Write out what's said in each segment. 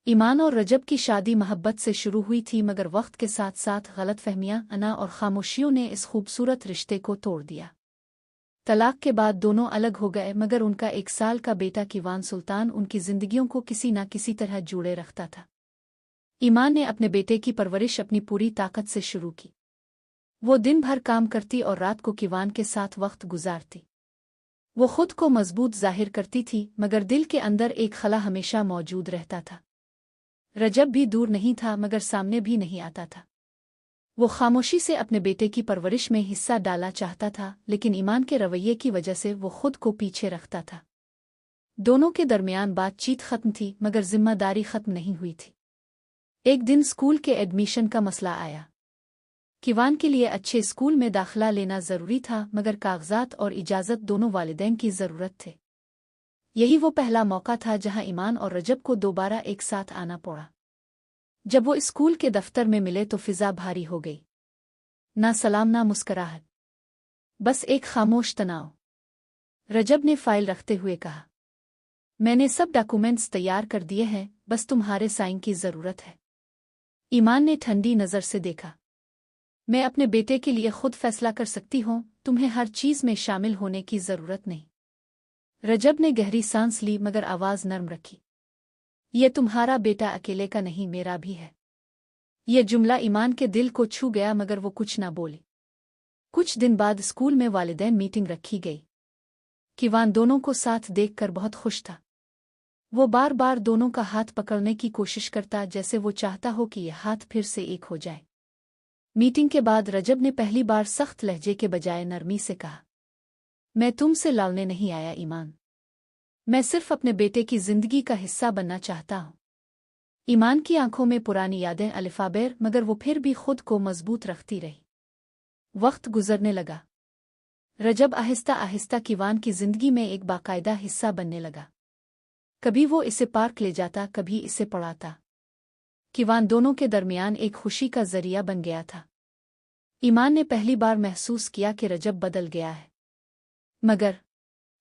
ईमान और रजब की शादी मोहब्बत से शुरू हुई थी, मगर वक्त के साथ साथ गलतफहमियां, अना और खामोशियों ने इस खूबसूरत रिश्ते को तोड़ दिया। तलाक के बाद दोनों अलग हो गए, मगर उनका 1 साल का बेटा कीवान सुल्तान उनकी जिंदगियों को किसी न किसी तरह जोड़े रखता था। ईमान ने अपने बेटे की परवरिश अपनी पूरी ताकत से शुरू की। वो दिन भर काम करती और रात को कीवान के साथ वक्त गुजारती। वो खुद को मजबूत जाहिर करती थी, मगर दिल के अंदर एक खला हमेशा मौजूद रहता था। रजब भी दूर नहीं था, मगर सामने भी नहीं आता था। वो खामोशी से अपने बेटे की परवरिश में हिस्सा डालना चाहता था, लेकिन ईमान के रवैये की वजह से वो खुद को पीछे रखता था। दोनों के दरमियान बातचीत खत्म थी, मगर जिम्मेदारी खत्म नहीं हुई थी। एक दिन स्कूल के एडमिशन का मसला आया। कीवान के लिए अच्छे स्कूल में दाखिला लेना जरूरी था, मगर कागजात और इजाज़त दोनों वालिदैन की जरूरत थे। यही वो पहला मौका था जहां ईमान और रजब को दोबारा एक साथ आना पड़ा। जब वो स्कूल के दफ्तर में मिले तो फिजा भारी हो गई। ना सलाम ना मुस्कराहट, बस एक खामोश तनाव। रजब ने फाइल रखते हुए कहा, मैंने सब डॉक्यूमेंट्स तैयार कर दिए हैं, बस तुम्हारे साइन की जरूरत है। ईमान ने ठंडी नजर से देखा, मैं अपने बेटे के लिए खुद फैसला कर सकती हूँ, तुम्हें हर चीज में शामिल होने की जरूरत नहीं। रजब ने गहरी सांस ली, मगर आवाज नर्म रखी, ये तुम्हारा बेटा अकेले का नहीं, मेरा भी है। यह जुमला ईमान के दिल को छू गया, मगर वो कुछ ना बोले। कुछ दिन बाद स्कूल में वालिदैन मीटिंग रखी गई। कीवान दोनों को साथ देखकर बहुत खुश था। वो बार बार दोनों का हाथ पकड़ने की कोशिश करता, जैसे वो चाहता हो कि यह हाथ फिर से एक हो जाए। मीटिंग के बाद रजब ने पहली बार सख्त लहजे के बजाय नरमी से कहा, मैं तुमसे लड़ने नहीं आया ईमान, मैं सिर्फ अपने बेटे की जिंदगी का हिस्सा बनना चाहता हूँ। ईमान की आंखों में पुरानी यादें अलिफाबेर, मगर वो फिर भी खुद को मजबूत रखती रही। वक्त गुजरने लगा। रजब आहिस्ता आहिस्ता कीवान की जिंदगी में एक बाकायदा हिस्सा बनने लगा। कभी वो इसे पार्क ले जाता, कभी इसे पढ़ाता। कीवान दोनों के दरमियान एक खुशी का जरिया बन गया था। ईमान ने पहली बार महसूस किया कि रजब बदल गया है,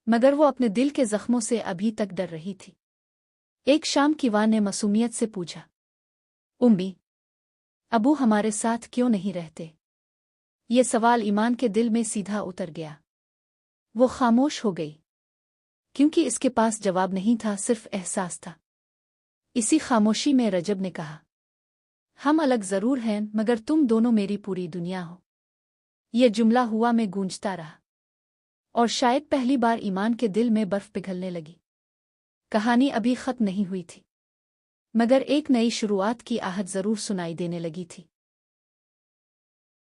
मगर वो अपने दिल के जख्मों से अभी तक डर रही थी। एक शाम कीवान ने मासूमियत से पूछा, उम्मी, अबू हमारे साथ क्यों नहीं रहते? ये सवाल ईमान के दिल में सीधा उतर गया। वो खामोश हो गई, क्योंकि इसके पास जवाब नहीं था, सिर्फ एहसास था। इसी खामोशी में रजब ने कहा, हम अलग जरूर हैं, मगर तुम दोनों मेरी पूरी दुनिया हो। ये जुमला हुआ में गूंजता रहा, और शायद पहली बार ईमान के दिल में बर्फ पिघलने लगी। कहानी अभी खत्म नहीं हुई थी, मगर एक नई शुरुआत की आहट जरूर सुनाई देने लगी थी।